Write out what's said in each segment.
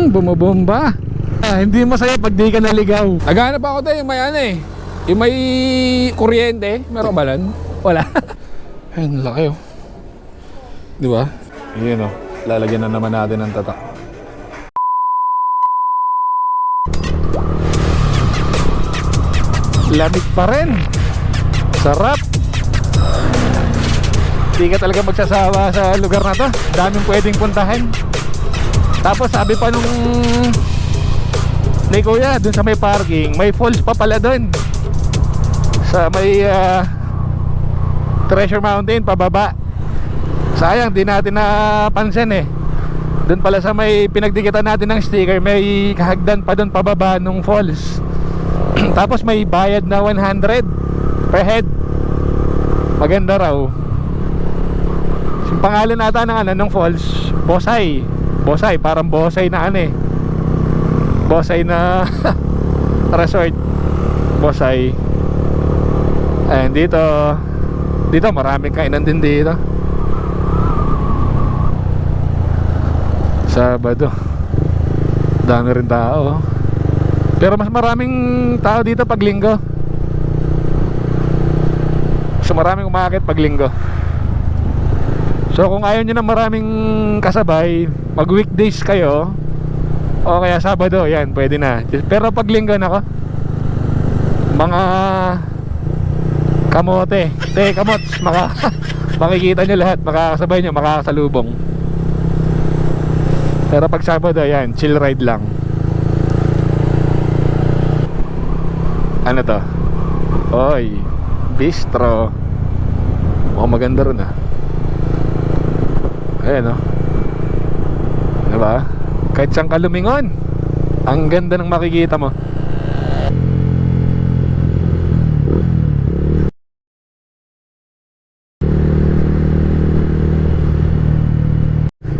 Bumubomba. Hindi masaya pag di ka naligaw. Naghanap ako tayo yung may ano eh, yung may kuryente. Meron ba lan? Wala. Ayun, laki oh. Di ba? Yun oh, lalagyan na naman natin ng tatak. Lamig pa rin. Sarap. Di ka talaga magsasawa sa lugar na to. Daming pwedeng puntahan. Tapos sabi pa nung ni Kuya, dun sa may parking, may falls pa pala dun. Sa may Treasure Mountain pababa. Sayang, di natin napansin eh. Dun pala sa may pinagdikitan natin ng sticker, may kahagdan pa dun pababa nung falls. Tapos may bayad na 100 per head. Maganda raw. Yung pangalan ata ng ano, ng falls, Bosay. Bosay, parang Bosay na ano eh. Bosay na resort. Bosay. Ayan, dito maraming kainan din dito. Sabado, dami rin tao. Pero mas maraming tao dito pag linggo. So maraming umaakit pag linggo. So kung ayaw nyo na maraming kasabay, mag weekdays kayo o kaya Sabado, yan, pwede na. Pero pag linggo nako, mga kamote, kamots, makikita nyo lahat, makakasabay nyo, makakasalubong. Pero pag Sabado, yan, chill ride lang. Ano to? Oy, bistro. Mukhang maganda rin ah. Ayan oh. Diba? Kahit saan ka lumingon, ang ganda ng makikita mo.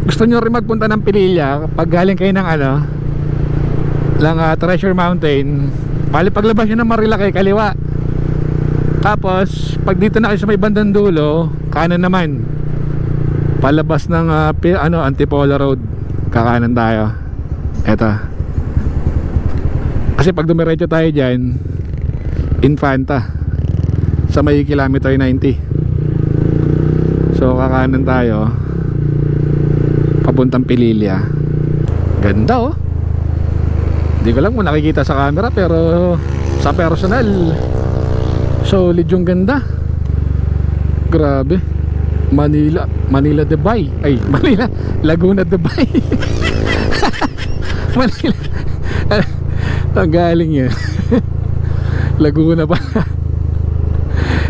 Gusto nyo rin magpunta ng Pililla, pag galing kayo ng ano, lang Treasure Mountain, paglabas nyo ng Marilaki, kaliwa. Tapos pag dito na kayo sa may bandang dulo, kanan naman, palabas ng Antipolo Road, kakanan tayo. Eto. Kasi pag dumiretso tayo dyan, Infanta, sa may kilometer 90. So kakanan tayo, papuntang Pililla. Ganda oh. Hindi ko lang kung nakikita sa camera, pero sa personal, solid yung ganda. Grabe. Manila Dubai. Ay, Laguna Dubai. Manila. Ang galing yan. Laguna pa.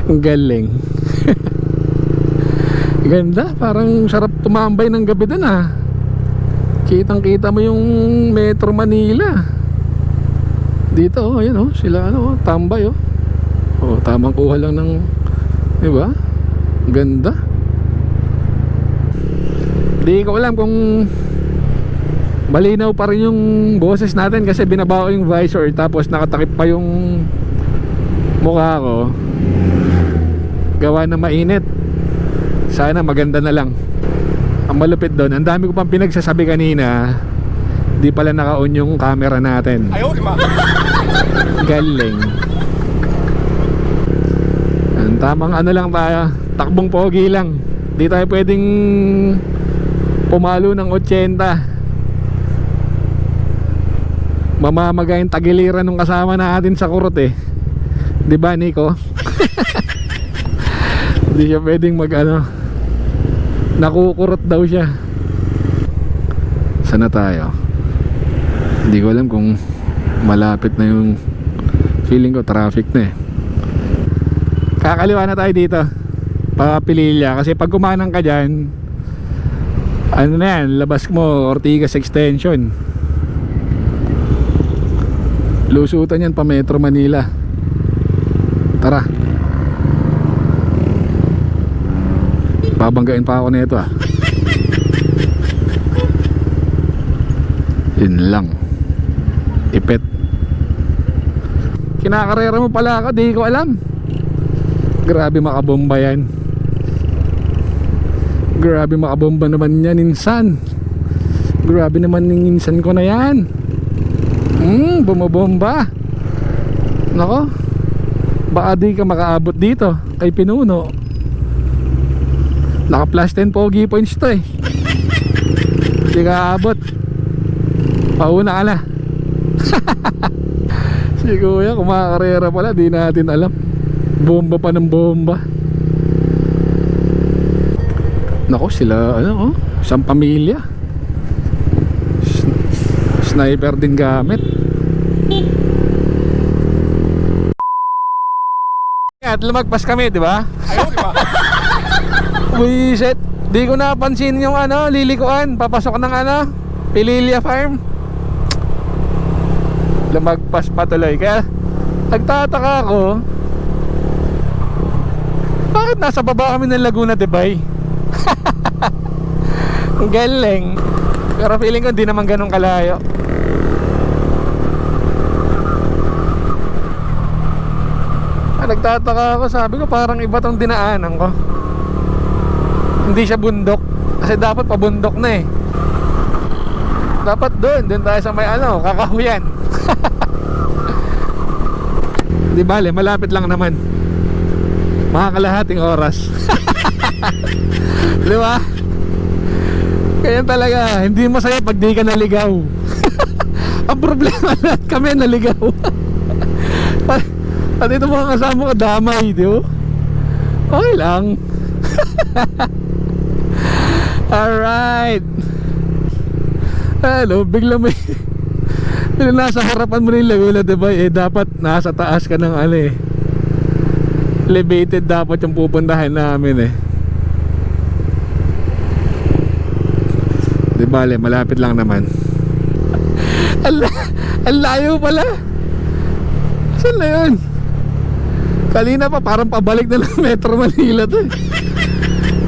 Ang galing. Ganda, parang sarap tumambay ng gabi dun ah. Kitang kita mo yung Metro Manila. Dito oh, ayan oh, sila tambay oh. Oh, tamang kuha lang ng, di ba? Ganda. Di ko alam kung malinaw pa rin yung boses natin kasi binabawa yung visor, tapos nakatakip pa yung mukha ko. Gawa na mainit. Sana maganda na lang. Ang malupit doon, ang dami ko pang pinagsasabi kanina, di pala naka-on yung camera natin. Ayaw, di ba? Galing. Ang tamang ano lang tayo, takbong pogi lang. Di tayo pwedeng pumalo ng 80. Mamamagayang tagiliran ng kasama natin sa kurot eh. Di ba, Nico? Hindi siya pwedeng nakukurot daw siya. Sana tayo? Hindi ko alam kung malapit na yung, feeling ko traffic na eh. Kakaliwa na tayo dito pa Pililla, kasi pag kumanang ka dyan, ano na yan, labas mo Ortigas Extension, lusutan yan pa Metro Manila. Tara, babanggain pa ako nito ah. Yun lang, ipet. Kinakarera mo pala ako, di ko alam. Grabe makabomba yan. Grabe makabomba naman yan, insan. Grabe naman yung insan ko na yan. Bumabomba. Nako, baka di ka makaabot dito kay Pinuno. Naka plus 10 pogi points to eh. Di ka abot. Pauna ka na. Si kuya kumakarera pala, di natin alam. Bomba pa ng bomba. Nako, sila ano, isang pamilya. Sniper din gamit. At lumagpas kami, di ba? Ayaw, di ba? Wiset, di ko napansin yung ano, lilikuan, papasok ng ano, Pililia Farm. Lumagpas patuloy. Kaya nagtataka ako, bakit nasa baba kami ng Laguna de Bay? Ang galing. Pero feeling ko di naman ganun kalayo. Nagtataka ako, sabi ko parang iba tong dinaanan ko. Hindi siya bundok. Kasi dapat pabundok na eh. Dapat doon tayo sa may ano, Kakahuyan. Di bale, malapit lang naman. Makakalahating oras. Di ba? Kaya talaga, hindi masaya pag di ka naligaw. Ang problema lahat kami naligaw. At ito mga kasama ko damay, di ba? Okay lang. Alright. Hello, bigla may nasa harapan mo ng Laguna, diba? Eh dapat nasa taas ka ng ano eh. Elevated dapat yung pupuntahan namin eh. Di bale, malapit lang naman. Ang layo pala. Saan na yun? Kanina pa parang pabalik na ng Metro Manila to eh.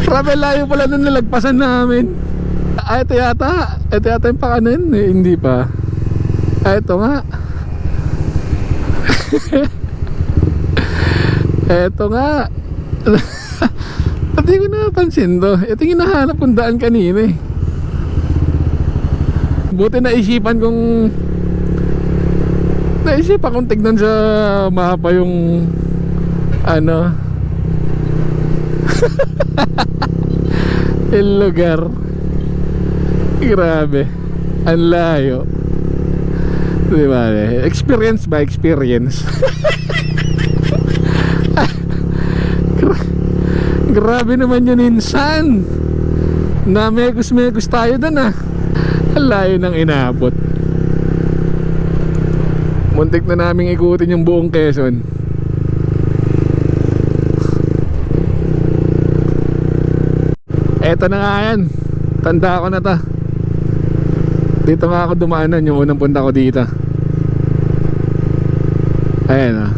Grabe layo pala nung nalagpasan namin. Ito yata yung pakanan eh. Hindi pa. Ito nga. Ito nga. Hindi ko napansin to. Ito yung hinahanap kong daan kanina eh. Buti naisipan kong tignan sa mapa yung ano yung lugar. Grabe, ang layo. Diba? Experience by experience. Grabe naman yun, insan. Namegos-megos tayo dun ah. Ang layo ng inabot. Muntik na naming ikutin yung buong Quezon. Eto na nga yan. Tanda ko na ta. Dito nga ako dumaanan yung unang punta ko dito. Ayan ah.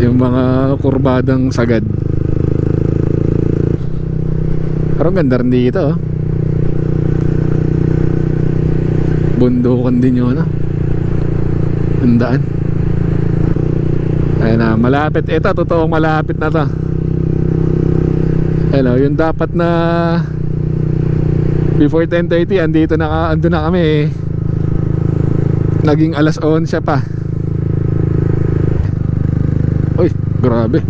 Yung mga kurbadang sagad. Pero ganda rin dito oh. Bundukan din yung ano, ang daan. Ayan na, malapit. Ito, totoong malapit na to. Hello, yung dapat na before 10:30 ando na kami eh. Naging alas 11 pa. Uy, grabe.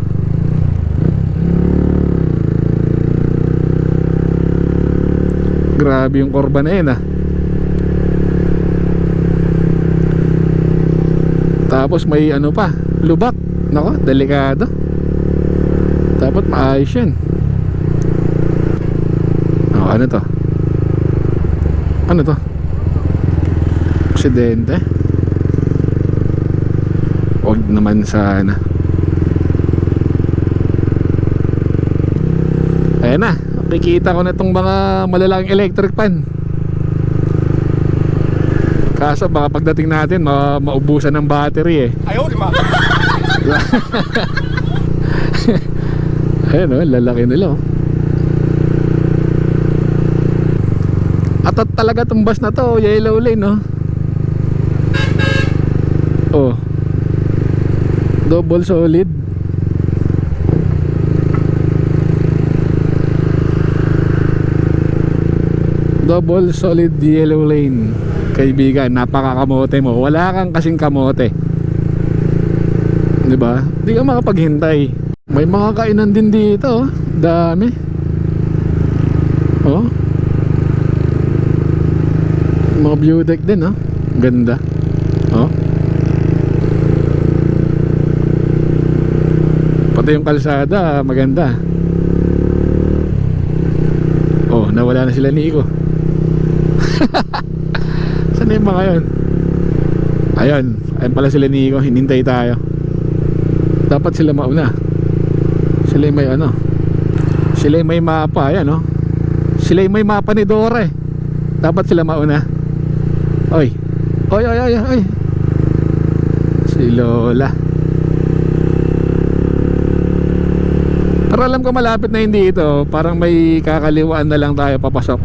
Grabe yung kurba na yun ah. Tapos may ano pa, lubak. Nako, delikado. Dapat maayos yan. Oh, ano to? Ano to? Aksidente? Huwag naman sana. Ayan na, nakikita ko na itong mga malalaking electric pan. Kaso baka pagdating natin maubusan ng battery eh. Ayaw, di ba? Ayan o, lalaki nila oh. At talaga itong bus na to, yellow lane oh. Oh, double solid. Double solid yellow lane. Kaibigan, napakakamote mo. Wala kang kasing kamote. Diba? Di ka makapaghintay. May mga kainan din dito, oh. Dami. Oh. Mga view deck din, oh. Ganda. Oh. Pati yung kalsada, maganda. Oh, nawala na sila Nico. Saan yung mga yun? Ayun, ayun pala sila Nico. Hinintay tayo. Dapat sila mauna. Sila may ano, sila may mapa. Ayan, oh. Sila may mapa ni Dora, eh. Dapat sila mauna. Oy. Oy, oy, oy, oy. Si Lola. Pero alam ko malapit na hindi ito. Parang may kakaliwaan na lang tayo papasok.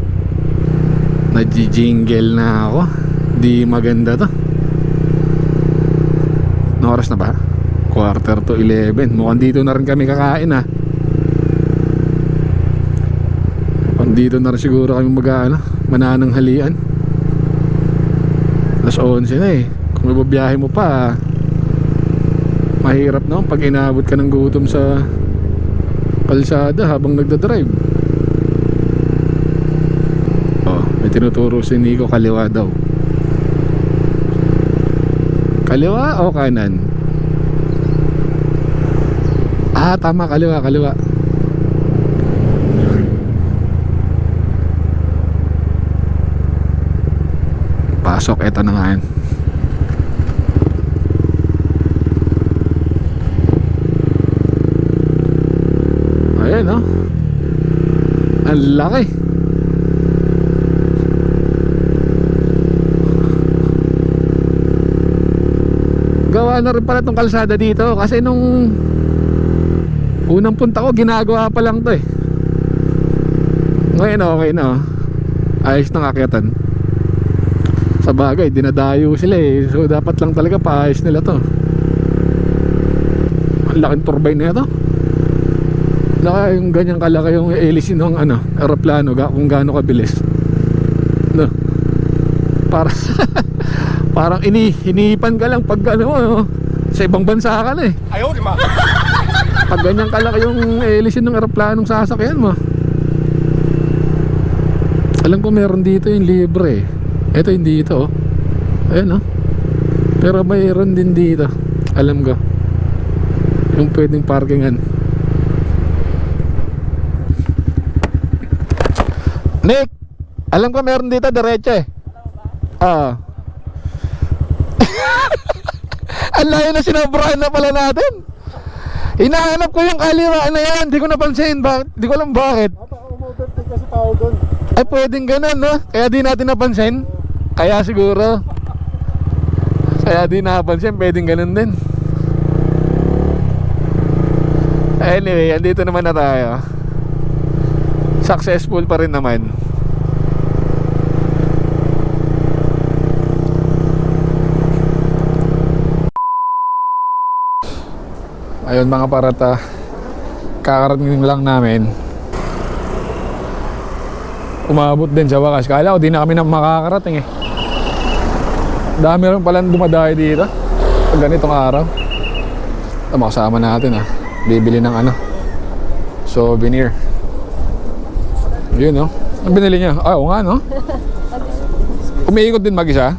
Nag-jingle na ako. Di maganda to. Anong oras na ba? 11:45. Mukhang dito na rin kami kakain, ha. Mukhang dito na rin siguro kami mananang halian. Alas 11 na, eh. Kung ibabiyahe mo pa, mahirap na pag inabot ka ng gutom sa kalsada habang nagdadrive. Oh, may tinuturo si Nico, kaliwa daw. Kaliwa o kanan? Ah, tama, kaliwa, kaliwa. Pasok, eto na nga yan. Ayan, oh. Ang laki. Gawa na rin pala itong kalsada dito. Kasi nung unang punta ko, ginagawa pa lang to, eh. Ngayon okay na, oh. Ayos ng akyatan. Sa bagay, dinadayo sila, eh. So dapat lang talaga paayos nila to. Ang laking turbine na ito. Laka yung ganyang kalaki yung hélice ng ano, aeroplano, kung gaano kabilis. No. Para parang hinihipan ka lang pag ano, sa ibang bansa ka na, eh. Ayaw, di ma. Pag ganyang kalaki yung hélice ng aeroplanong sasakyan mo. Alam ko meron dito yung libre, eh. Ito hindi ito, oh. Ayan, oh. Pero mayroon din dito. Alam ko yung pwedeng parkingan. Nick, alam ko meron dito diretso, eh. Ah. Ang layo na, sinobrahan na pala natin. Hinahanap ko yung kaliwa na yan. Di ko napansin. Di ko alam bakit. Overtake kasi tao doon. Ay, pwedeng ganun, no? Kaya di natin napansin. Kaya siguro. Kaya di napansin. Pwedeng ganun din. Anyway, andito naman na tayo. Successful pa rin naman. Ayun mga parata, kakarating lang namin. Umabot din sa wakas. Kala ko di na kami na makakarating, eh. Dami rin palang dumadayo dito pag ganitong araw. Ito, makasama natin, ah. Bibili ng ano, souvenir. Yun, no? Ang binili niya? Ah, oo nga, no? Umiikot din mag-isa?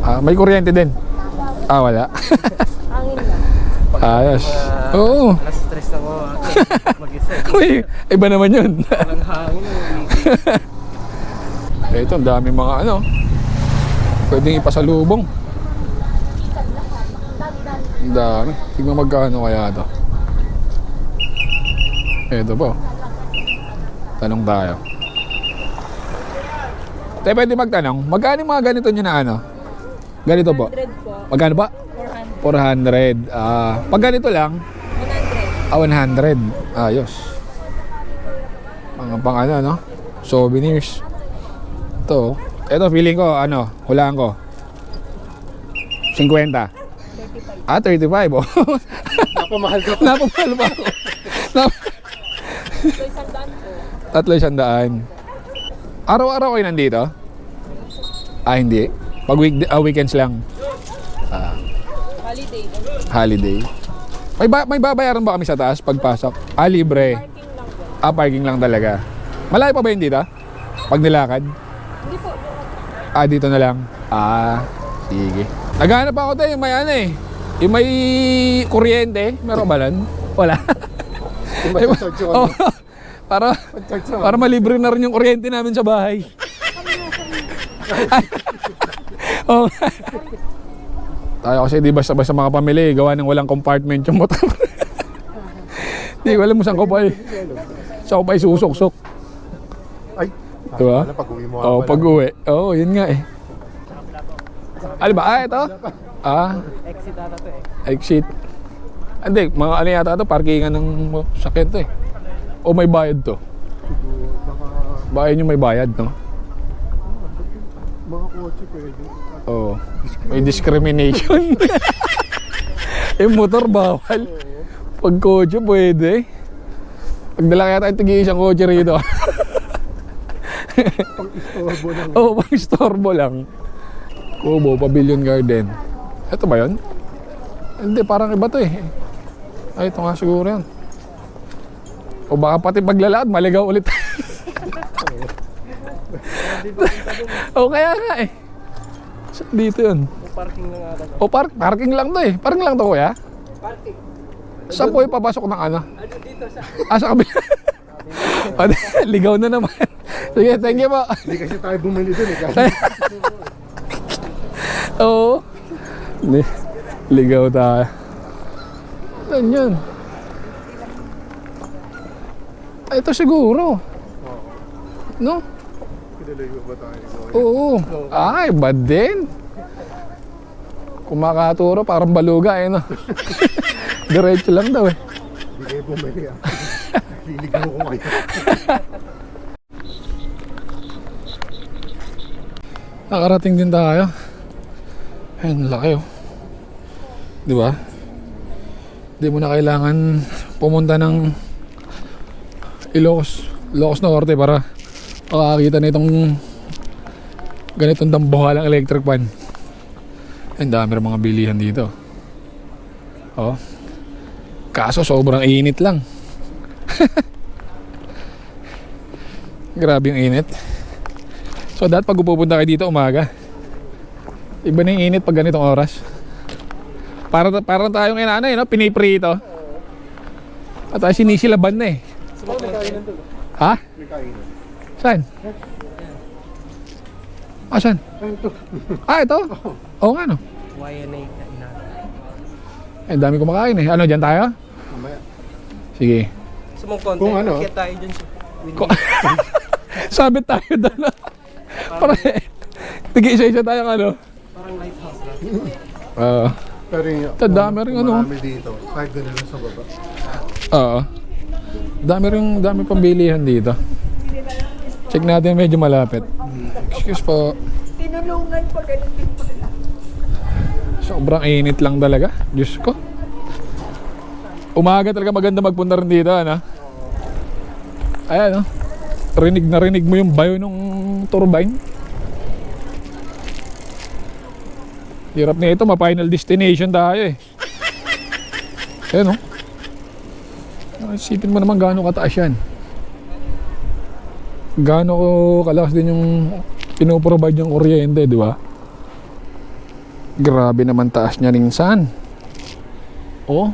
Ah, may kuryente din? Ah, wala. Ayos. Oo. Stress ako mag-isa. Uy, iba naman yun. Walang hangin. Ito, ang dami mga ano, pwedeng ipasalubong. Ang dami. Tignan magkano kaya ito. Ito po. Tanong tayo. Tayo pwede magtanong, magkano yung mga ganito nyo na ano? Ganito po? 100 po. Magkano ba? 400. 400. Pag ganito lang? 100. 100. Ayos. Mga pang ano, no? Souvenirs. Ito. Ito, feeling ko, ano, hulaan ko. 50. 35. Ah, 35. Oh. Napamahal ka pa. Napamahal pa ako. So, 100 po. Tatlo 100. Araw-araw kayo nandito? Hindi. Pag weekends lang. Holiday. Holiday. May babayaran ba kami sa taas pagpasok? Libre. Parking lang doon. Parking lang talaga. Malayo pa ba yun dito? Pag nilakad? Hindi po. Dito na lang. Sige. Naghanap ako tayo, may ano eh. Yung may kuryente. Meron ba lan? Wala. Charge yung Oh, para charge naman. para malibre na rin yung kuryente namin sa bahay. Oh. Tayo kasi di basta-basta mga pamili, gawa ng walang compartment yung motor. Di ko alam mo saan ko pa eh. Saan ko pa isusok-sok. Ay. Diba? Pag-uwi mo. Oo, pag-uwi. Oo, yun nga eh. Ano ba? Ito? Exit ata to eh. Exit. Hindi, mga ano yata ito, parkingan ng sakyan to eh. O may bayad to? Bayan yung may bayad, no? Mga kotse pwede. Oo. May discrimination. Yung motor bawal. Pag kotse pwede. Pag dala kaya tayong tigi isang kotse rito. Pang-istorbo lang. Oo, pang istorbo lang. Kubo, Pavilion Garden. Ito ba yun? Hindi, parang iba to eh. Ay, ito nga siguro yan. O baka pati paglalakad, maligaw ulit. O kaya nga eh. Saan dito yun? Parking lang ata. O parking lang to eh. Parking lang to kuya? Parking. Saan po yung papasok ng ano? Dito sa... Sa kabila. O, ligaw na naman. Sige, thank you po. Hindi kasi tayo bumili dun eh. Kasi Oo. Hindi. Ligaw tayo. Saan yun? Ito siguro. No? pinalayo ba tayo? Oo. Ay, bad din. Kumakaturo, parang baluga eh, no? Diretso lang daw eh. Hindi kayo bumili ah. Liligaw ko kayo. Nakarating din tayo. Ayun, laki oh. Di ba? Di mo na kailangan pumunta ng Ilocos Norte para makakita na itong ganitong dambuhalang electric fan. Ang dami rin mga bilihan dito. Oh. Kaso sobrang init lang. Grabe yung init. So dapat pag pupunta kayo dito umaga, iba na yung init pag ganitong oras. Parang tayong inanay, no? Piniprito. At tayo sinisilaban na eh. May kainan doon. Ha? May kainan. Saan? Saan? Ay, ito. Ito? Oo nga no. YNA na ina. Ang dami kumakain eh. Ano, dyan tayo? Mamaya. Sige. Sa mong content, Kung ano? akyat tayo dyan sa Sabit tayo doon. Para tigi isa-isa tayo ano. parang lighthouse na. Pero yung Dami rin ano. marami dito. Kahit doon na lang sa baba. Oo. Dami pambilihan dito. Check natin medyo malapit. Excuse po. Tinulungan pa ganun din pala. Sobrang init lang talaga. Diyos ko. Umaga talaga maganda magpunta rin dito, ano? Ayan, no? Rinig mo yung bayo ng turbine. Hirap na ito, ma-final destination tayo eh. Ayan, no? Isipin mo naman gaano kataas yan. Gaano ko kalakas din yung pinoprovide yung kuryente, di ba? Grabe naman taas niya minsan. Oh.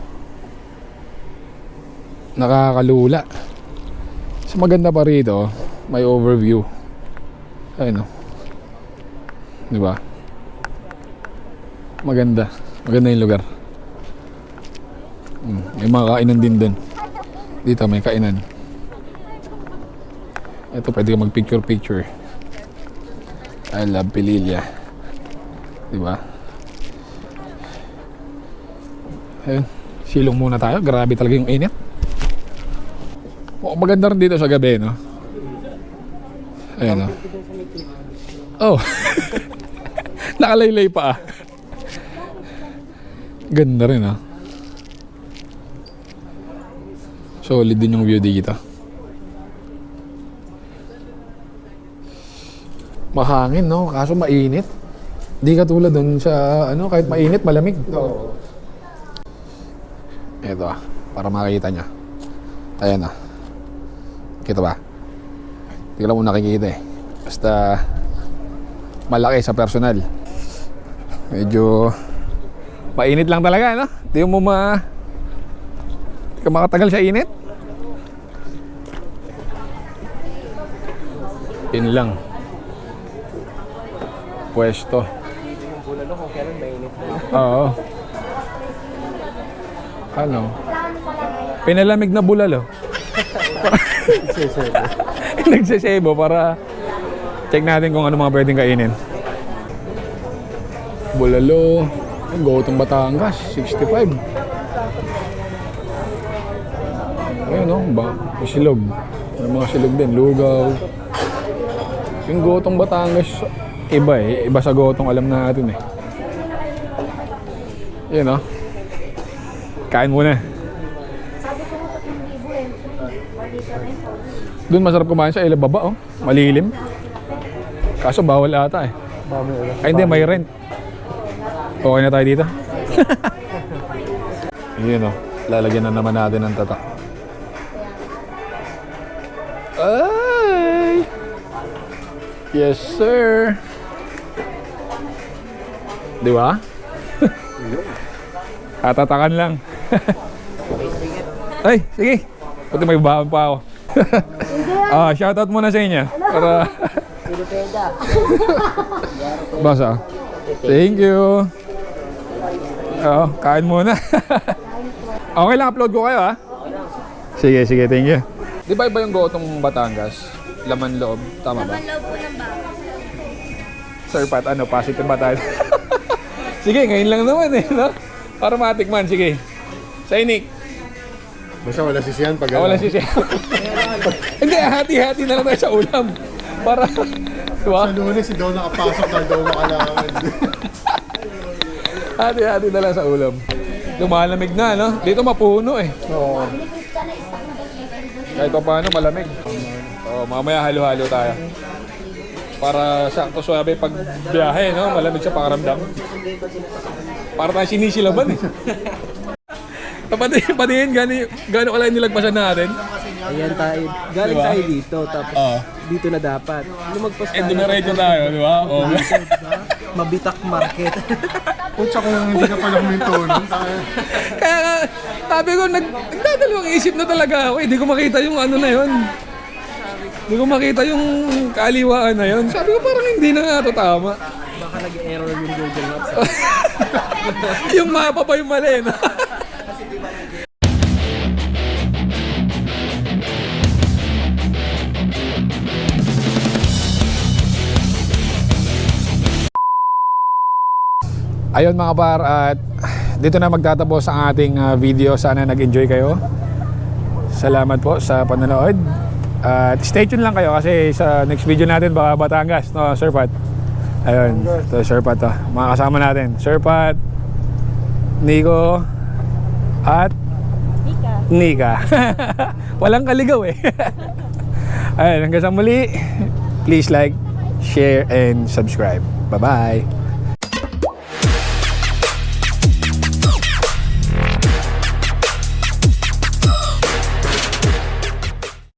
Nakakalula. So maganda pa rito, may overview. Ayun oh. Di ba? Maganda. Maganda yung lugar. May mga kainan din dun. Dito may kainan. Ito pwede ka mag picture. I love Pililla. Di ba? Ayun, silong muna tayo. Grabe talaga yung init. Maganda rin dito sa gabi, no? Ayun, no? Oh. Nakalaylay pa, ah. Ganda rin, ah. Solid din yung view dito. Mahangin, no? Kaso mainit. Di ka tulad dun sa, ano, kahit mainit, malamig. Oo. Ito, para makita nyo. Ayan, ah. Kita ba? Hindi ko lang mo nakikita eh. Basta, malaki sa personal. Medyo, mainit lang talaga, no? Di mo di ka makatagal sa init. Yun lang. Pwesto. Yung bulalo kung kailan mainit na. Oo. Ano? Pinalamig na bulalo. Nagsisebo para check natin kung ano mga pwedeng kainin. Bulalo. Gotong Batangas. 65. Ayun o. May silog. May mga silog din. Lugaw. Yung Gotong Batangas, iba eh. Iba sa gotong alam natin eh. Yun o. Kain muna. Doon masarap kumain sa ilababa oh. Malilim. Kaso bawal ata eh. Ay hindi, may rent. Okay na tayo dito. Yun oh. Lalagyan na naman natin ng tatak. Ay! Yes sir. Di ba? Tatatakan lang. Ay, sige. Pati may baon pa ako. Shoutout muna sa inyo. Para... Basa. Thank you. Kain muna. Okay lang, upload ko kayo ha. Sige, sige, thank you. Di ba iba yung Gotong Batangas? Laman loob, tama ba? Laman loob po ng baka. Sir Pat, ano, positive ba tayo? Sige, ngayon lang naman eh, no? Para matikman, sige. Sa inik. Basta wala sisiyan pag Wala siya. Hindi, hati-hati na lang tayo sa ulam. Para, diba? Sa Lunes, si Daw nakapasok na daw makalangan. Hati-hati na lang sa ulam. Lumalamig na, no? Dito mapuno eh. Oo. Kahit pa paano, malamig. Mamaya halo-halo tayo. Para sakto suwabe pag biyahe, no? Malamig sa pakaramdam. Para tayong sinisilaban eh. Patingin, gano'n kalay nilagpasan natin. Ayan tayo. Galing Diba? tayo dito. Tapos Oo. dito na dapat. Lumagpas tayo. Dumiretso tayo, di ba? Oo. Mabitak market. Putsa kung hindi ka pala huminto nun. Kaya nga, sabi ko, nagdadalawang isip na talaga ako. Hindi ko makita yung ano na yun. Hindi ko makita yung kaliwaan na yun. Sabi ko, parang hindi na nga ito tama. Baka nag-error yung Google Maps. Yung mapa pa yung mali, no? Ayun mga par, at dito na magtatapos ang ating video. Sana nag-enjoy kayo. Salamat po sa panonood. At stay tuned lang kayo kasi sa next video natin baka Batangas, no, Sir Pat? Ayun, to Sir Pat to. Mga kasama natin, Sir Pat, Nico, at Nika. Walang kaligaw eh. Ayun, hanggang sa muli. Please like, share, and subscribe. Bye-bye.